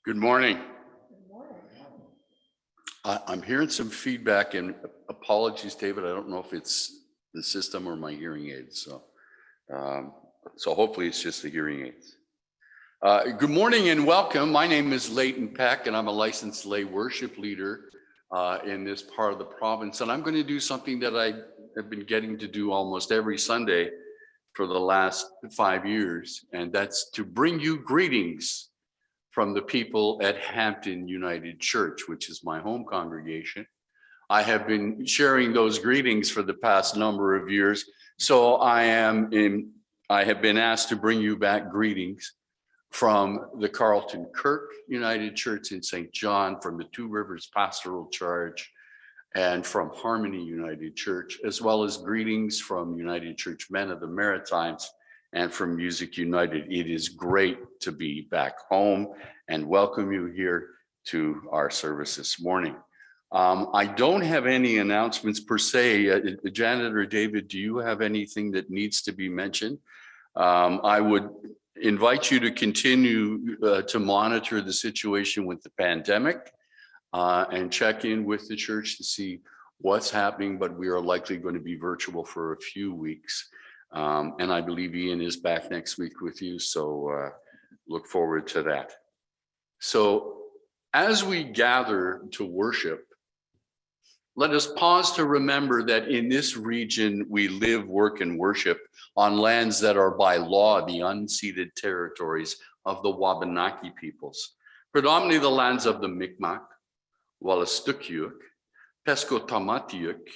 Good morning. I'm hearing some feedback, and apologies, David. I don't know if it's the system or my hearing aids. So hopefully it's just the hearing aids. Good morning and welcome. My name is Layton Peck, and I'm a licensed lay worship leader in this part of the province. And I'm going to do something that I have been getting to do almost every Sunday for the last 5 years, and that's to bring you greetings from the people at Hampton United Church, which is my home congregation. I have been sharing those greetings for the past number of years, so I have been asked to bring you back greetings from the Carlton Kirk United Church in St. John, from the Two Rivers Pastoral Charge, and from Harmony United Church, as well as greetings from United Church Men of the Maritimes and from Music United. It is great to be back home and welcome you here to our service this morning. I don't have any announcements per se. Janet or David, do you have anything that needs to be mentioned? I would invite you to continue to monitor the situation with the pandemic and check in with the church to see what's happening, but we are likely going to be virtual for a few weeks. And I believe Ian is back next week with you, so look forward to that. So as we gather to worship, let us pause to remember that in this region we live, work, and worship on lands that are by law the unceded territories of the Wabanaki peoples, predominantly the lands of the Mi'kmaq, Wolastoqiyik, Pescotamatiyik,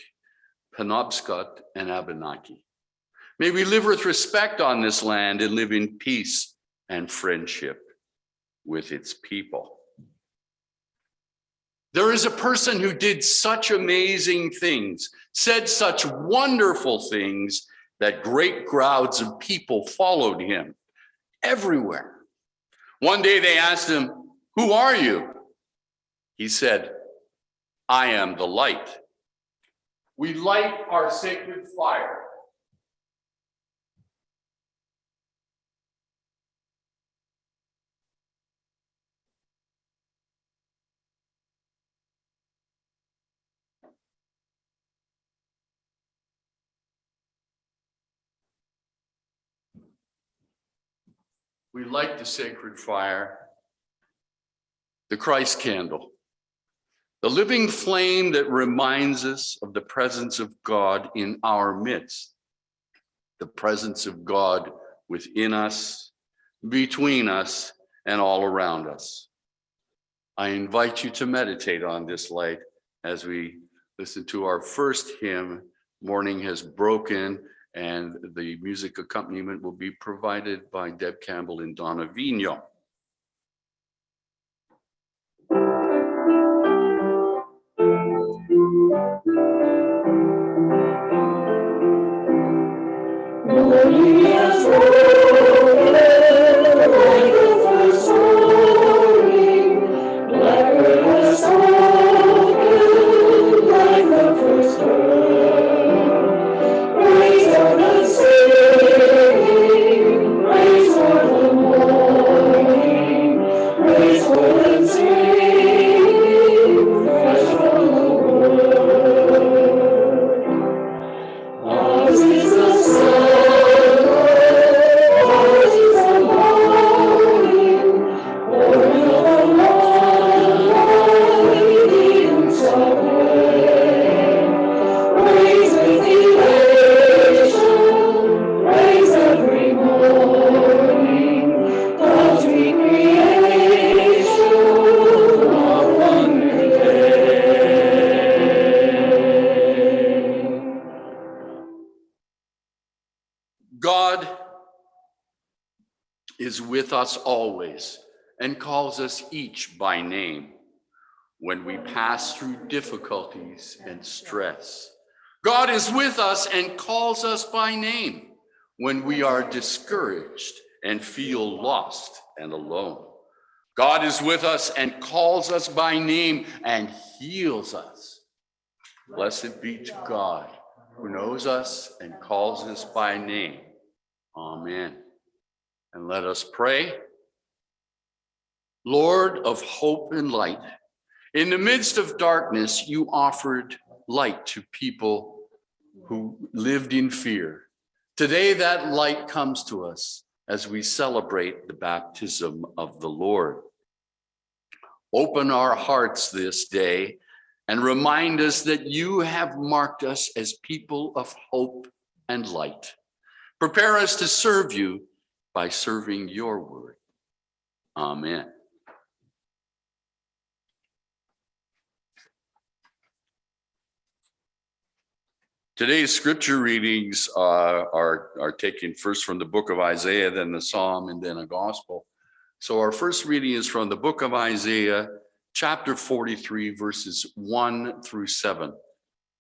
Penobscot, and Abenaki. May we live with respect on this land and live in peace and friendship with its people. There is a person who did such amazing things, said such wonderful things, that great crowds of people followed him everywhere. One day they asked him, "Who are you?" He said, "I am the light. We light our sacred fire." We light the sacred fire, the Christ candle, the living flame that reminds us of the presence of God in our midst, the presence of God within us, between us, and all around us. I invite you to meditate on this light as we listen to our first hymn, "Morning Has Broken," And the music accompaniment will be provided by Deb Campbell and Donna Vigno. Morning has broken like the first morning, blackbird has spoken like the first bird. Praise God and sing, praise for the morning, praise God and sing, fresh from the word. Ours is the sun, ours is the morning, born of the morning somewhere. Praise with elation, praise every morning, God's recreation of wonder day. God is with us always and calls us each by name when we pass through difficulties and stress. God is with us and calls us by name when we are discouraged and feel lost and alone. God is with us and calls us by name and heals us. Blessed be to God who knows us and calls us by name. Amen. And let us pray. Lord of hope and light, in the midst of darkness, you offered light to people who lived in fear. Today, that light comes to us as we celebrate the baptism of the Lord. Open our hearts this day and remind us that you have marked us as people of hope and light. Prepare us to serve you by serving your word. Amen. Today's scripture readings are taken first from the book of Isaiah, then the Psalm, and then a gospel. So our first reading is from the book of Isaiah, chapter 43, verses 1 through 7.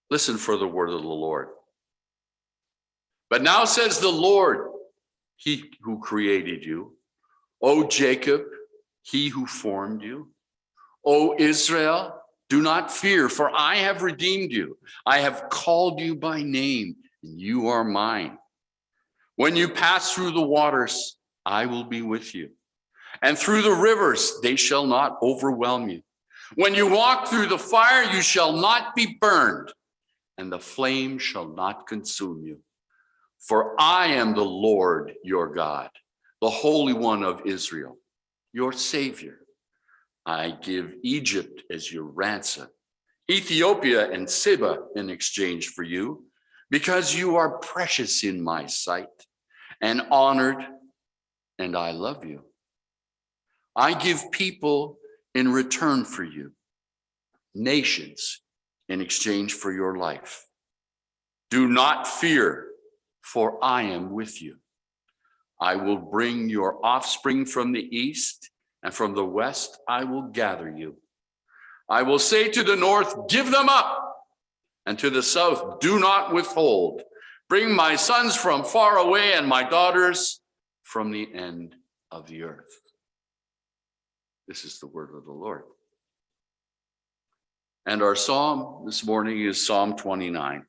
Listen for the word of the Lord. But now says the Lord, he who created you, O Jacob, he who formed you, O Israel, do not fear, for I have redeemed you. I have called you by name, and you are mine. When you pass through the waters, I will be with you. And through the rivers, they shall not overwhelm you. When you walk through the fire, you shall not be burned, and the flame shall not consume you. For I am the Lord your God, the Holy One of Israel, your Savior. I give Egypt as your ransom, Ethiopia and Seba in exchange for you, because you are precious in my sight and honored, and I love you. I give people in return for you, nations in exchange for your life. Do not fear, for I am with you. I will bring your offspring from the east, and from the west I will gather you. I will say to the north, give them up, and to the south, do not withhold. Bring my sons from far away and my daughters from the end of the earth. This is the word of the Lord. And our psalm this morning is Psalm 29.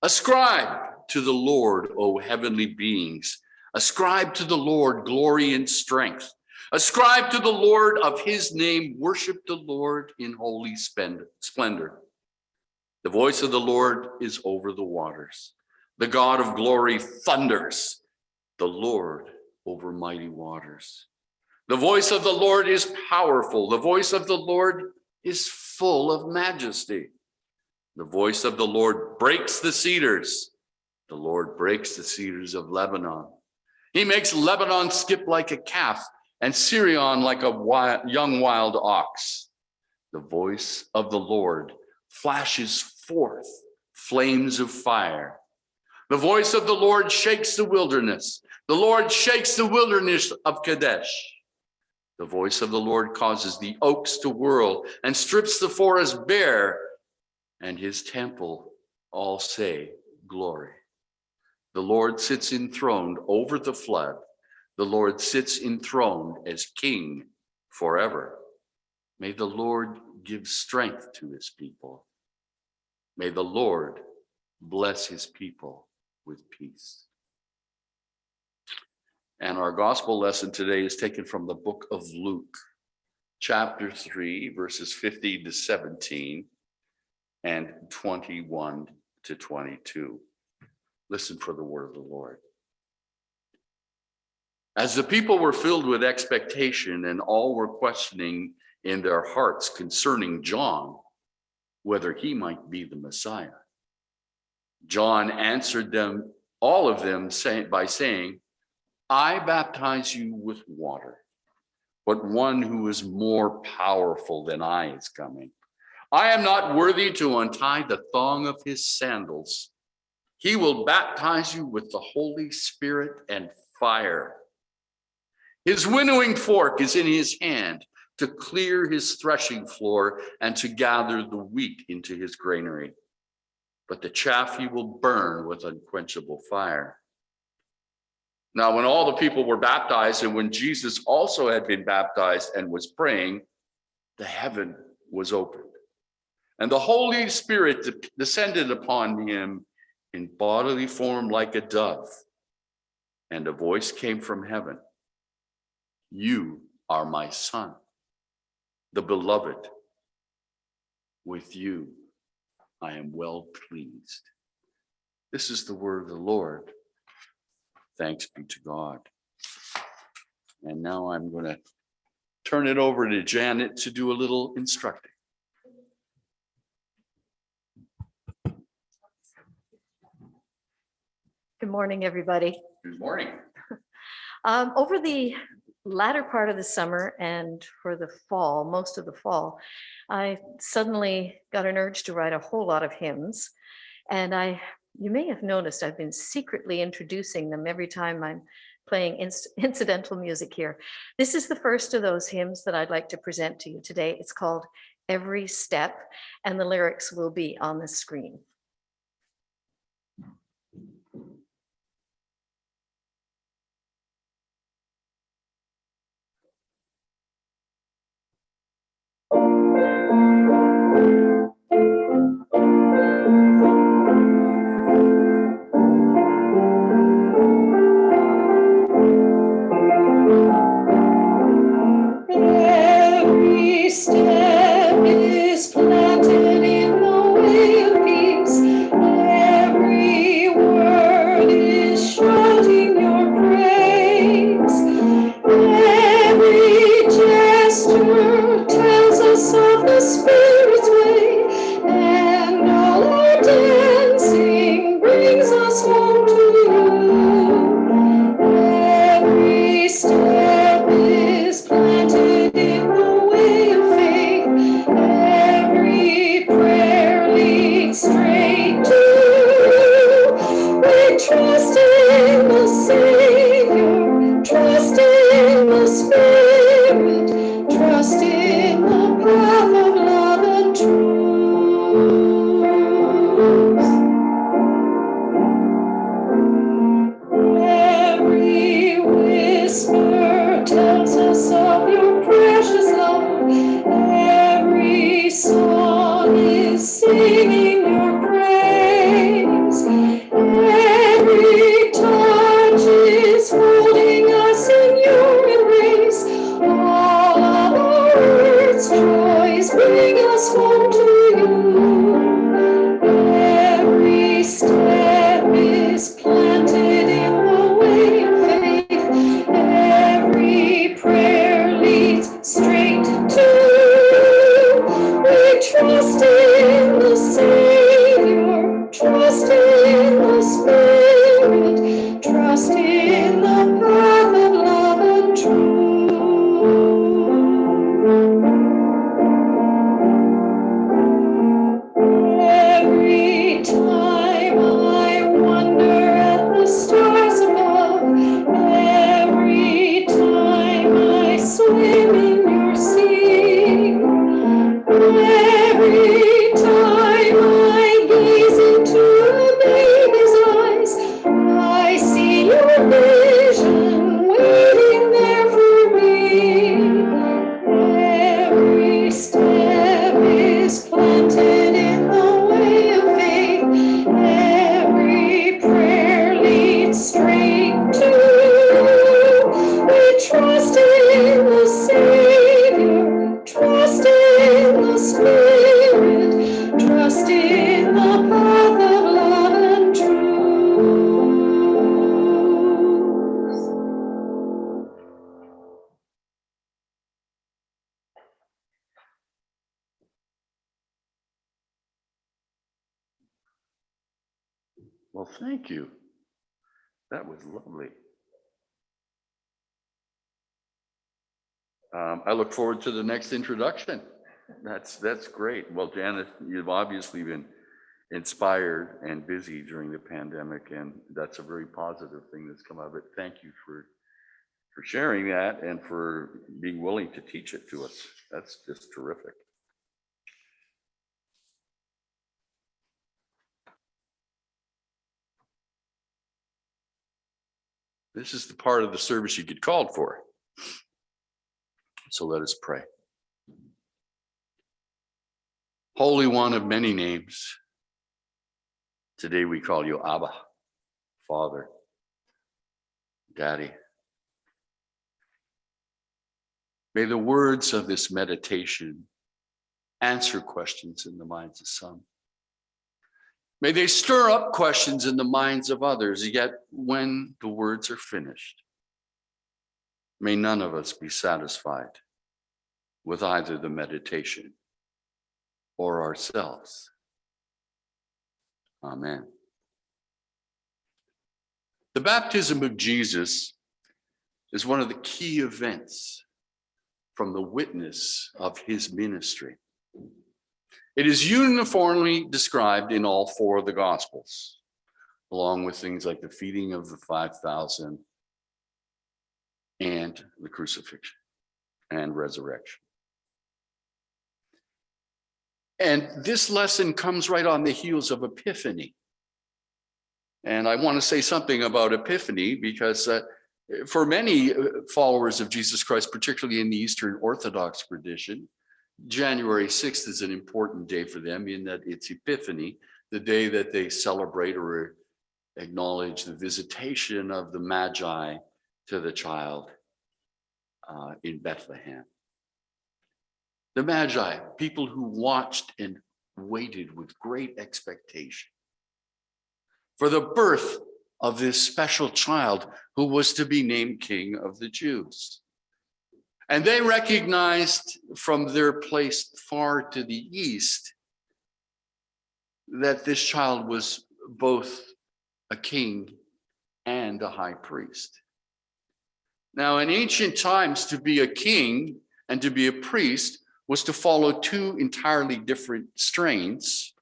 Ascribe to the Lord, O heavenly beings. Ascribe to the Lord glory and strength. Ascribe to the Lord of his name. Worship the Lord in holy splendor. The voice of the Lord is over the waters. The God of glory thunders. The Lord over mighty waters. The voice of the Lord is powerful. The voice of the Lord is full of majesty. The voice of the Lord breaks the cedars. The Lord breaks the cedars of Lebanon. He makes Lebanon skip like a calf and Syrian like a young wild ox. The voice of the Lord flashes forth flames of fire. The voice of the Lord shakes the wilderness. The Lord shakes the wilderness of Kadesh. The voice of the Lord causes the oaks to whirl and strips the forest bare, and his temple all say, glory. The Lord sits enthroned over the flood. The Lord sits enthroned as king forever. May the Lord give strength to his people. May the Lord bless his people with peace. And our gospel lesson today is taken from the book of Luke, chapter 3, verses 15 to 17 and 21 to 22. Listen for the word of the Lord. As the people were filled with expectation and all were questioning in their hearts concerning John, whether he might be the Messiah, John answered them, all of them, by saying, I baptize you with water, but one who is more powerful than I is coming. I am not worthy to untie the thong of his sandals. He will baptize you with the Holy Spirit and fire. His winnowing fork is in his hand to clear his threshing floor and to gather the wheat into his granary. But the chaff he will burn with unquenchable fire. Now, when all the people were baptized, and when Jesus also had been baptized and was praying, the heaven was opened, and the Holy Spirit descended upon him in bodily form like a dove, and a voice came from heaven, you are my son, the beloved. With you I am well pleased. This is the word of the Lord. Thanks be to God. And now I'm going to turn it over to Janet to do a little instructing. Good morning, everybody. Good morning. Over the latter part of the summer and for the fall, most of the fall, I suddenly got an urge to write a whole lot of hymns. And you may have noticed I've been secretly introducing them every time I'm playing incidental music here. This is the first of those hymns that I'd like to present to you today. It's called Every Step, and the lyrics will be on the screen. Every step is planted in the way of peace. Every word is shouting your praise. Every gesture tells us of the Spirit's way, and all our dancing brings us home to you. Every step is planted in the way of faith. Every prayer leads straight to you. We trust in the Savior, trust in the Spirit, trust in the path of love and truth. Every whisper tells us of your precious love. Every song is singing your praise. Every touch Well, thank you. That was lovely. I look forward to the next introduction. That's great. Well, Janet, you've obviously been inspired and busy during the pandemic, and that's a very positive thing that's come out of it. Thank you for sharing that and for being willing to teach it to us. That's just terrific. This is the part of the service you get called for. So let us pray. Holy One of many names, today we call you Abba, Father, Daddy. May the words of this meditation answer questions in the minds of some. May they stir up questions in the minds of others, yet when the words are finished, may none of us be satisfied with either the meditation or ourselves. Amen. The baptism of Jesus is one of the key events from the witness of his ministry. It is uniformly described in all four of the Gospels, along with things like the feeding of the 5,000 and the crucifixion and resurrection. And this lesson comes right on the heels of Epiphany. And I want to say something about Epiphany because for many followers of Jesus Christ, particularly in the Eastern Orthodox tradition, January 6th is an important day for them in that it's Epiphany, the day that they celebrate or acknowledge the visitation of the Magi to the child in Bethlehem. The Magi, people who watched and waited with great expectation for the birth of this special child who was to be named King of the Jews. And they recognized from their place far to the east that this child was both a king and a high priest. Now, in ancient times, to be a king and to be a priest was to follow two entirely different strains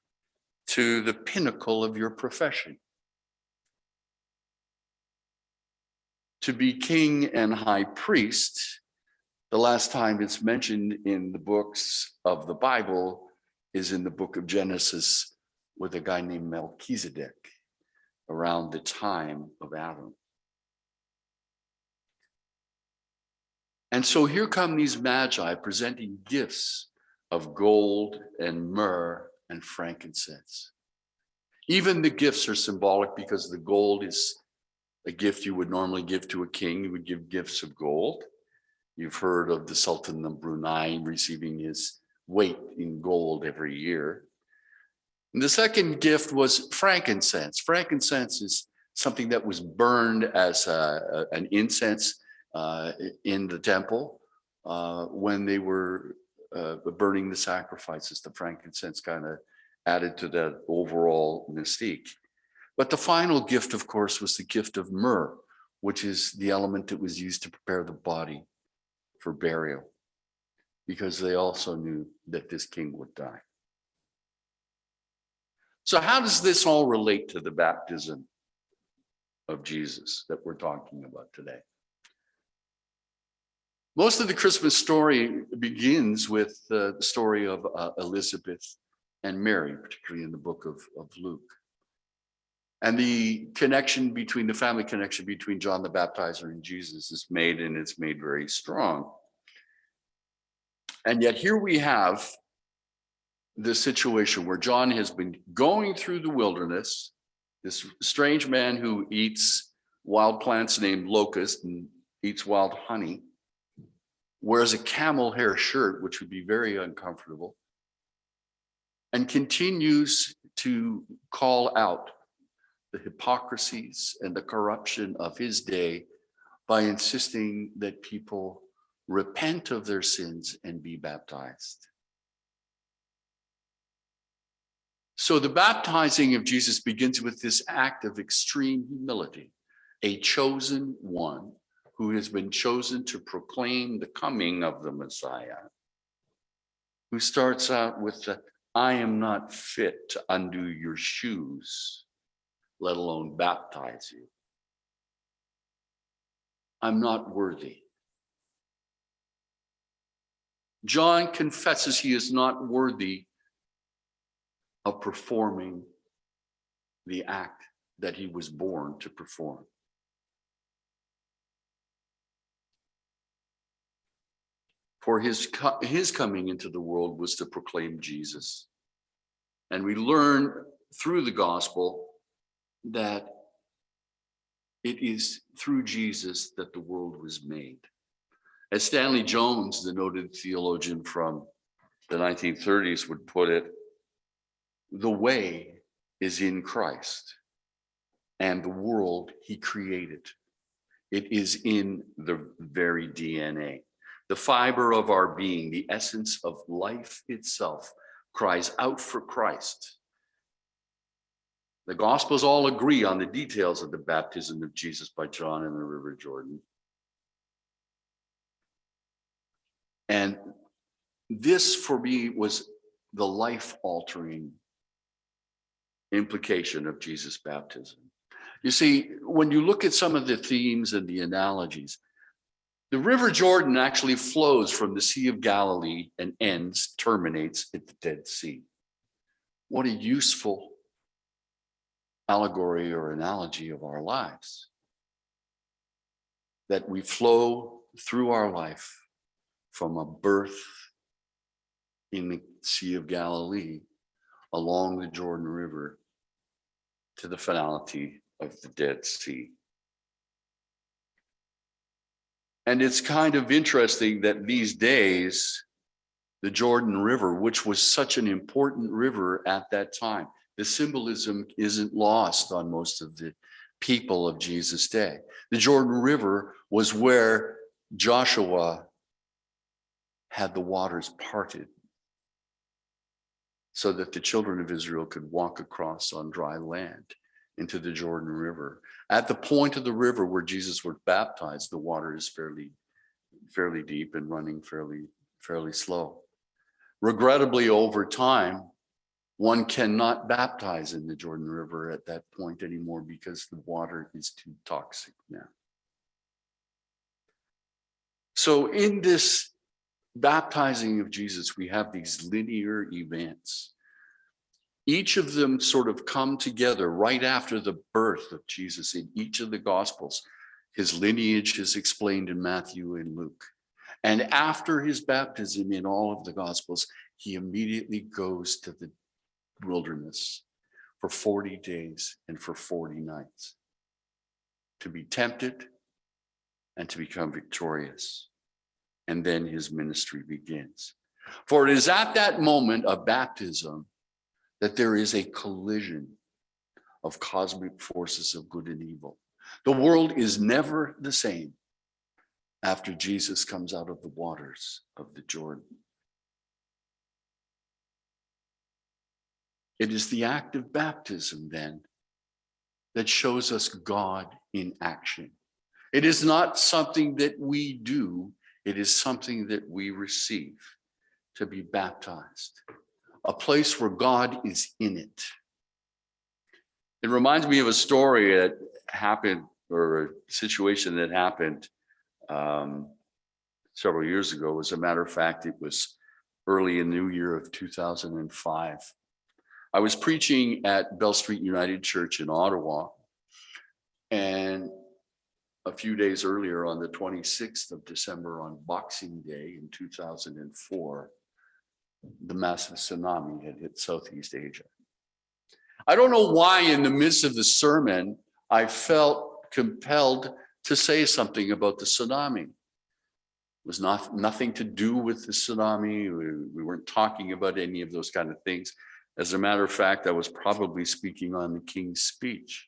to the pinnacle of your profession. To be king and high priest, the last time it's mentioned in the books of the Bible is in the book of Genesis with a guy named Melchizedek around the time of Adam. And so here come these magi presenting gifts of gold and myrrh and frankincense. Even the gifts are symbolic because the gold is a gift you would normally give to a king. You would give gifts of gold. You've heard of the Sultan of Brunei receiving his weight in gold every year. And the second gift was frankincense. Frankincense is something that was burned as an incense in the temple when they were burning the sacrifices. The frankincense kind of added to that overall mystique. But the final gift, of course, was the gift of myrrh, which is the element that was used to prepare the body for burial, because they also knew that this king would die. So how does this all relate to the baptism of Jesus that we're talking about today? Most of the Christmas story begins with the story of Elizabeth and Mary, particularly in the book of Luke. And the connection between the family connection between John the Baptizer and Jesus is made, and it's made very strong. And yet here we have this situation where John has been going through the wilderness, this strange man who eats wild plants named locust and eats wild honey, wears a camel hair shirt, which would be very uncomfortable, and continues to call out the hypocrisies and the corruption of his day by insisting that people repent of their sins and be baptized. So the baptizing of Jesus begins with this act of extreme humility, a chosen one who has been chosen to proclaim the coming of the Messiah, who starts out with the, I am not fit to undo your shoes, let alone baptize you. I'm not worthy. John confesses he is not worthy of performing the act that he was born to perform. For his coming into the world was to proclaim Jesus. And we learn through the gospel that it is through Jesus that the world was made. As Stanley Jones, the noted theologian from the 1930s, would put it, the way is in Christ, and the world he created. It is in the very DNA. The fiber of our being, the essence of life itself, cries out for Christ. The Gospels all agree on the details of the baptism of Jesus by John in the River Jordan. And this, for me, was the life-altering implication of Jesus' baptism. You see, when you look at some of the themes and the analogies, the River Jordan actually flows from the Sea of Galilee and terminates at the Dead Sea. What a useful allegory or analogy of our lives. That we flow through our life from a birth in the Sea of Galilee along the Jordan River to the finality of the Dead Sea. And it's kind of interesting that these days, the Jordan River, which was such an important river at that time, the symbolism isn't lost on most of the people of Jesus' day. The Jordan River was where Joshua had the waters parted so that the children of Israel could walk across on dry land into the Jordan River. At the point of the river where Jesus was baptized, the water is fairly deep and running fairly slow. Regrettably, over time, one cannot baptize in the Jordan River at that point anymore because the water is too toxic now. So in this baptizing of Jesus, we have these linear events. Each of them sort of come together right after the birth of Jesus in each of the Gospels. His lineage is explained in Matthew and Luke. And after his baptism in all of the Gospels, he immediately goes to the wilderness for 40 days and for 40 nights to be tempted and to become victorious. And then his ministry begins. For it is at that moment of baptism that there is a collision of cosmic forces of good and evil. The world is never the same after Jesus comes out of the waters of the Jordan. It is the act of baptism then that shows us God in action. It is not something that we do, it is something that we receive to be baptized. A place where God is in it. It reminds me of a story that happened, or a situation that happened several years ago. As a matter of fact, it was early in the new year of 2005. I was preaching at Bell Street United Church in Ottawa, and a few days earlier, on the 26th of December, on Boxing Day in 2004, the massive tsunami had hit Southeast Asia. I don't know why in the midst of the sermon, I felt compelled to say something about the tsunami. It was nothing to do with the tsunami. We weren't talking about any of those kind of things. As a matter of fact, I was probably speaking on the King's Speech.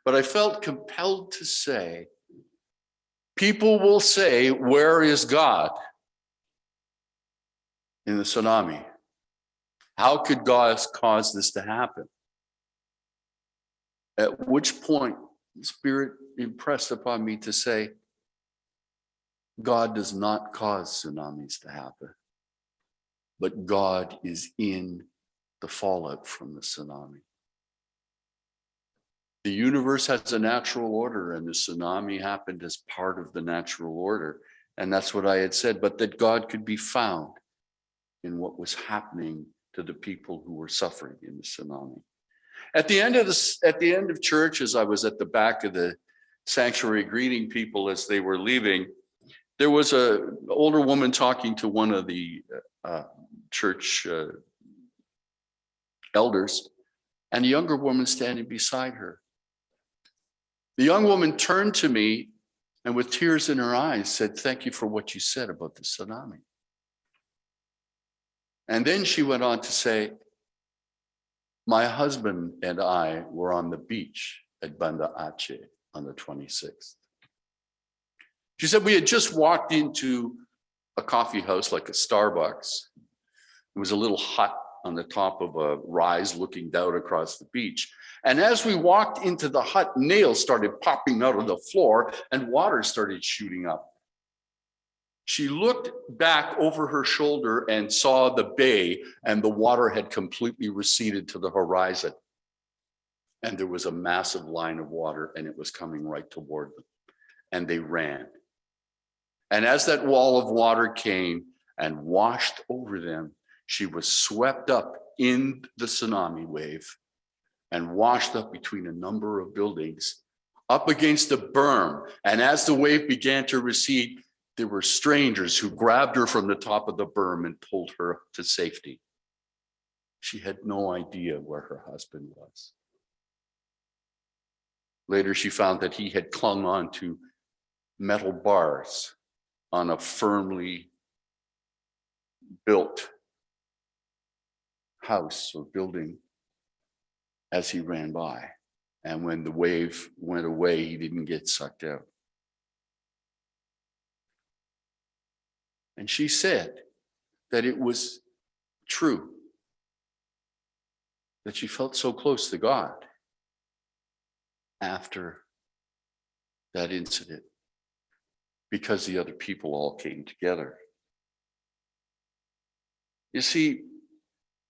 But I felt compelled to say, people will say, where is God in the tsunami? How could God cause this to happen? At which point, the Spirit impressed upon me to say, God does not cause tsunamis to happen, but God is in the fallout from the tsunami. The universe has a natural order, and the tsunami happened as part of the natural order. And that's what I had said, but that God could be found in what was happening to the people who were suffering in the tsunami. At the end of church, as I was at the back of the sanctuary greeting people as they were leaving, there was an older woman talking to one of the church elders, and a younger woman standing beside her. The young woman turned to me and with tears in her eyes said, "Thank you for what you said about the tsunami." And then she went on to say, "My husband and I were on the beach at Banda Aceh on the 26th. She said, "We had just walked into a coffee house like a Starbucks. It was a little hut on the top of a rise looking down across the beach. And as we walked into the hut, nails started popping out of the floor and water started shooting up. She looked back over her shoulder and saw the bay, and the water had completely receded to the horizon. And there was a massive line of water, and it was coming right toward them. And they ran. And as that wall of water came and washed over them, she was swept up in the tsunami wave and washed up between a number of buildings, up against a berm. And as the wave began to recede, there were strangers who grabbed her from the top of the berm and pulled her to safety. She had no idea where her husband was. Later, she found that he had clung on to metal bars on a firmly built house or building as he ran by. And when the wave went away, he didn't get sucked out. And she said that it was true, that she felt so close to God after that incident, because the other people all came together. You see,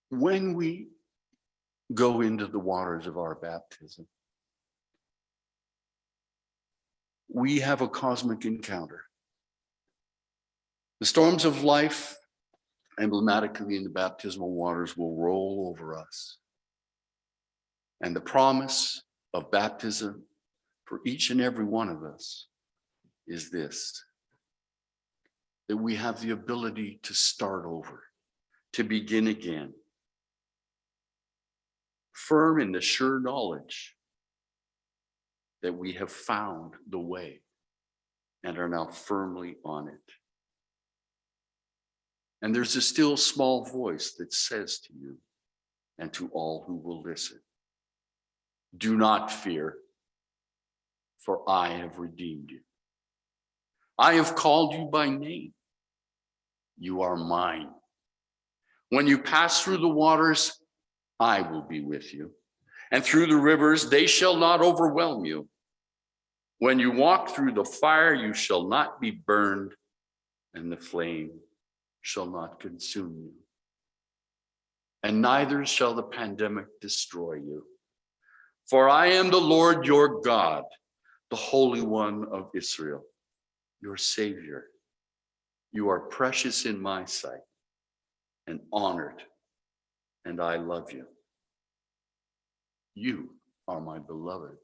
when we go into the waters of our baptism, we have a cosmic encounter. The storms of life, emblematically in the baptismal waters, will roll over us. And the promise of baptism for each and every one of us is this: that we have the ability to start over, to begin again, firm in the sure knowledge that we have found the way and are now firmly on it. And there's a still small voice that says to you and to all who will listen, "Do not fear, for I have redeemed you. I have called you by name. You are mine. When you pass through the waters, I will be with you. And through the rivers, they shall not overwhelm you. When you walk through the fire, you shall not be burned, and the flame shall not consume you. And neither shall the pandemic destroy you. For I am the Lord your God, the Holy One of Israel, your Savior. You are precious in my sight and honored, and I love you. You are my beloved,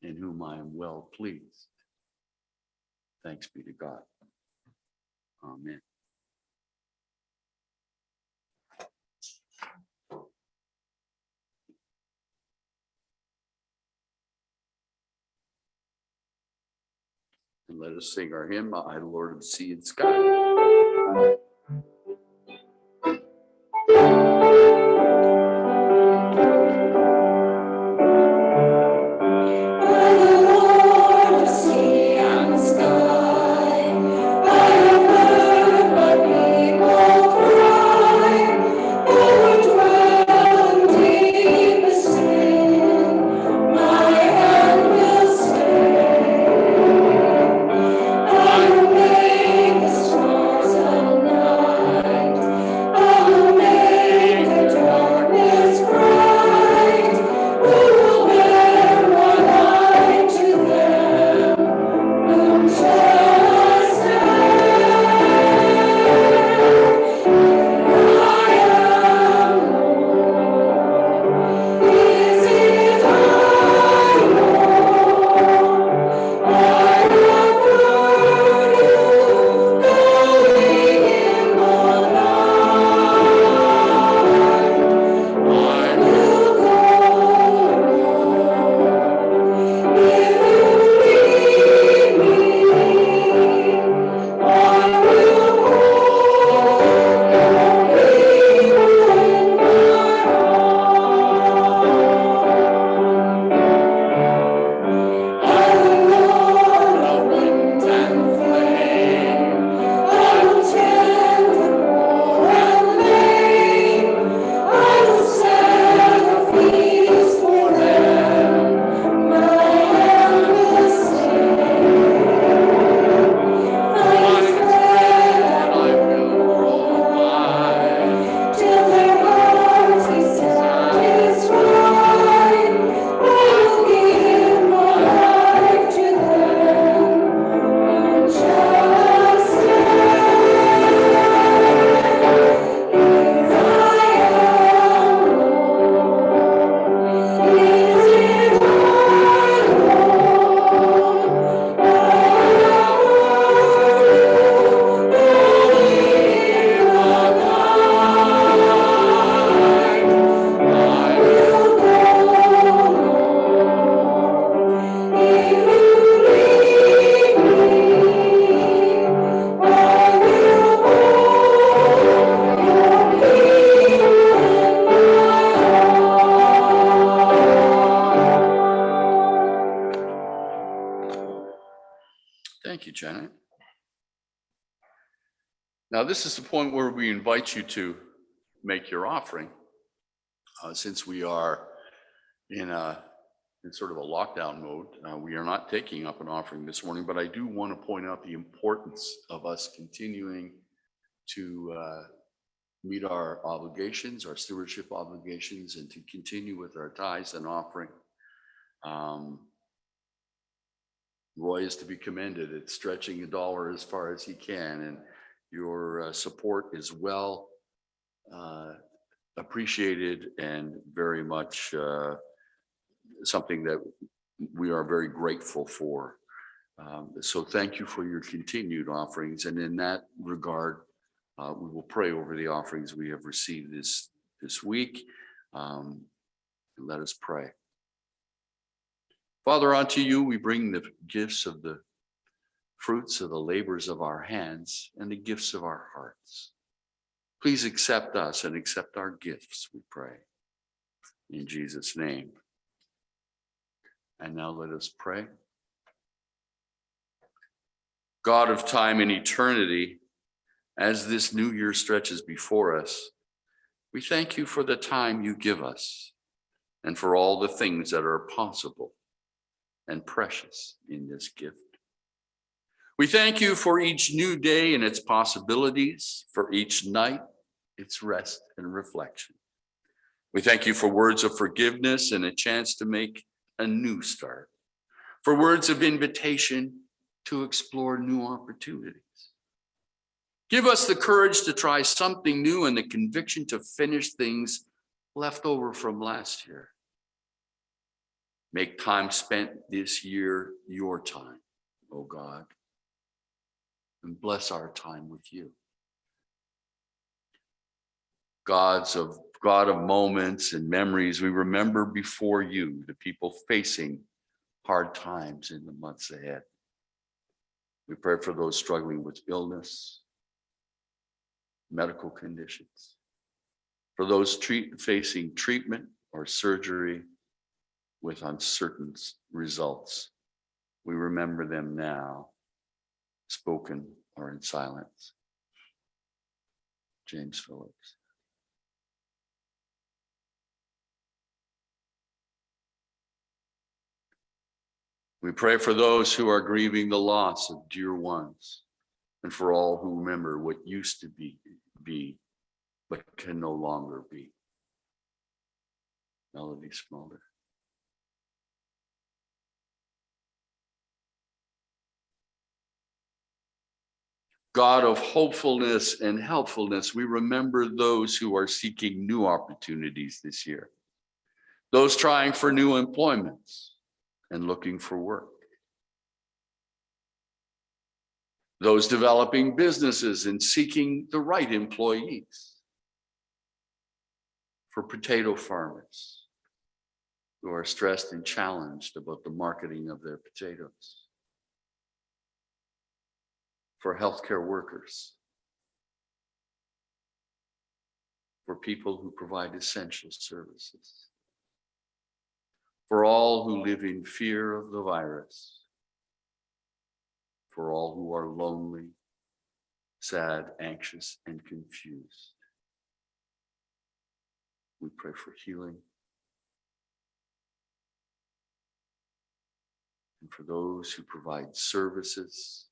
in whom I am well pleased." Thanks be to God. Amen. And let us sing our hymn, "I, Lord of Sea and Sky." Oh Thank you, Janet. Now, this is the point where we invite you to make your offering. Since we are in sort of a lockdown mode, we are not taking up an offering this morning, but I do want to point out the importance of us continuing to meet our obligations, our stewardship obligations, and to continue with our tithes and offering. Roy is to be commended at stretching a dollar as far as he can, and your support is well appreciated and very much something that we are very grateful for. So thank you for your continued offerings, and in that regard, we will pray over the offerings we have received this week. Let us pray. Father, unto you we bring the gifts of the fruits of the labors of our hands and the gifts of our hearts. Please accept us and accept our gifts, we pray. In Jesus' name. And now let us pray. God of time and eternity, as this new year stretches before us, we thank you for the time you give us and for all the things that are possible and precious in this gift. We thank you for each new day and its possibilities, for each night, its rest and reflection. We thank you for words of forgiveness and a chance to make a new start, for words of invitation to explore new opportunities. Give us the courage to try something new and the conviction to finish things left over from last year. Make time spent this year your time, O God, and bless our time with you. God of moments and memories, we remember before you the people facing hard times in the months ahead. We pray for those struggling with illness, medical conditions, for those facing treatment or surgery with uncertain results. We remember them now, spoken or in silence. James Phillips. We pray for those who are grieving the loss of dear ones, and for all who remember what used to be, but can no longer be. Melody Smolder. God of hopefulness and helpfulness, we remember those who are seeking new opportunities this year, those trying for new employments and looking for work, those developing businesses and seeking the right employees, for potato farmers who are stressed and challenged about the marketing of their potatoes, for healthcare workers, for people who provide essential services, for all who live in fear of the virus, for all who are lonely, sad, anxious, and confused. We pray for healing. And for those who provide services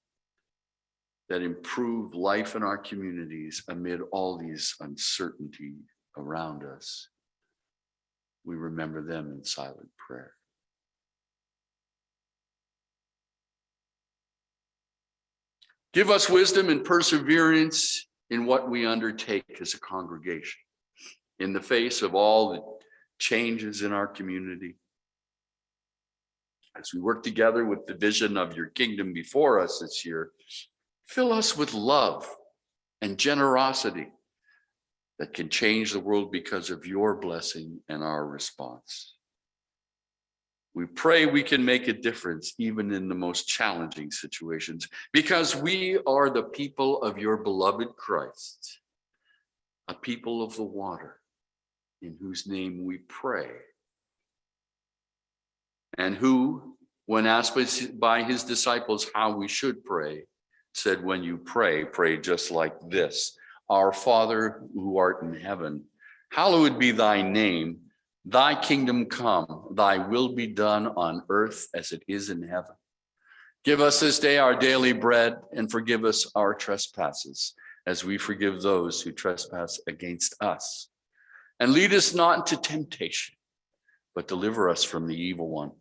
that improve life in our communities amid all these uncertainty around us, we remember them in silent prayer. Give us wisdom and perseverance in what we undertake as a congregation, in the face of all the changes in our community. As we work together with the vision of your kingdom before us this year, fill us with love and generosity that can change the world because of your blessing and our response. We pray we can make a difference even in the most challenging situations, because we are the people of your beloved Christ, a people of the water, in whose name we pray, and who, when asked by his disciples how we should pray, said, when you pray, pray just like this. Our Father who art in heaven, hallowed be thy name. Thy kingdom come, thy will be done on earth as it is in heaven. Give us this day our daily bread, and forgive us our trespasses, as we forgive those who trespass against us. And lead us not into temptation, but deliver us from the evil one.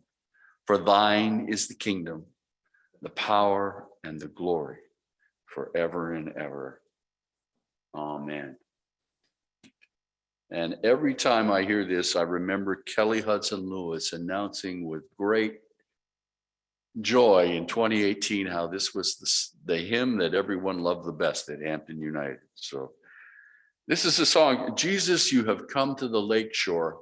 For thine is the kingdom, the power, and the glory forever and ever. Amen. And every time I hear this, I remember Kelly Hudson Lewis announcing with great joy in 2018 how this was the hymn that everyone loved the best at Hampton United. So this is a song, Jesus, You Have Come to the Lake Shore.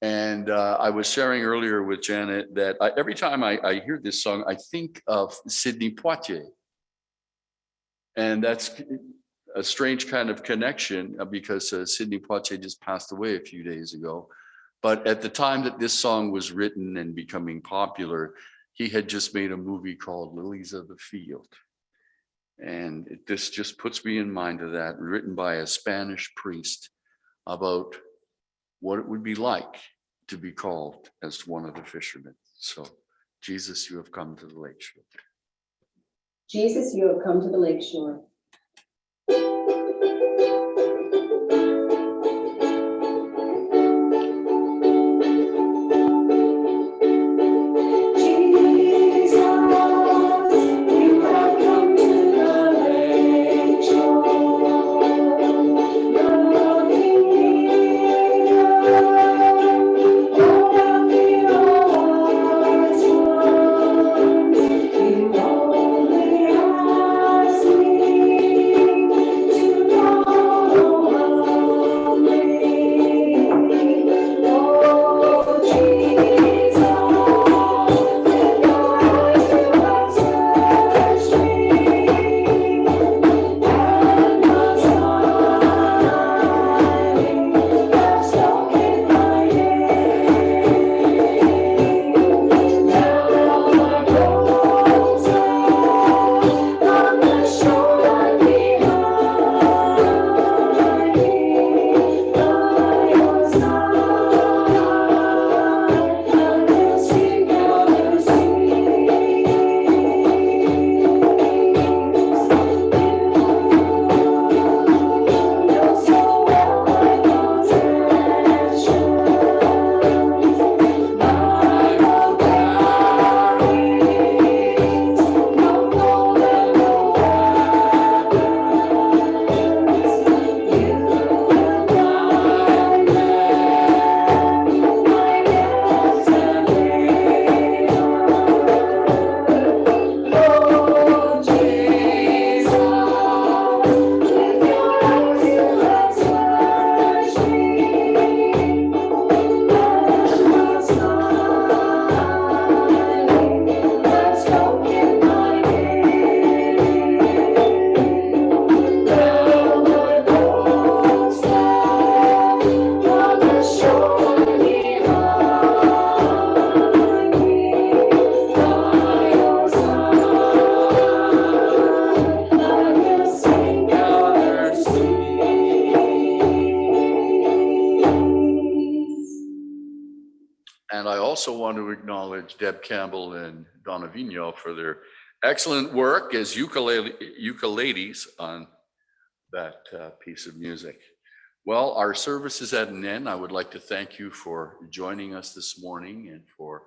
And I was sharing earlier with Janet that every time I hear this song, I think of Sidney Poitier. And that's a strange kind of connection because Sidney Poitier just passed away a few days ago. But at the time that this song was written and becoming popular, he had just made a movie called Lilies of the Field. And this just puts me in mind of that, written by a Spanish priest about what it would be like to be called as one of the fishermen. So, Jesus, you have come to the lake shore. Jesus, you have come to the lake shore. And I also want to acknowledge Deb Campbell and Donna Vigneault for their excellent work as ukuleles on that piece of music. Well, our service is at an end. I would like to thank you for joining us this morning and for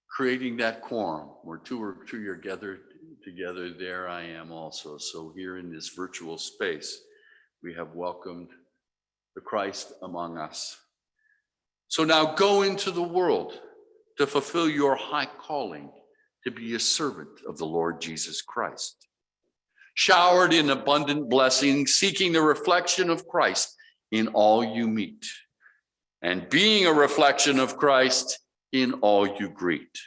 creating that quorum where two or three are gathered together. There I am also. So here in this virtual space, we have welcomed the Christ among us. So now go into the world to fulfill your high calling to be a servant of the Lord Jesus Christ, showered in abundant blessings, seeking the reflection of Christ in all you meet, and being a reflection of Christ in all you greet,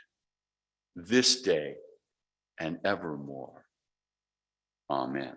this day and evermore. Amen.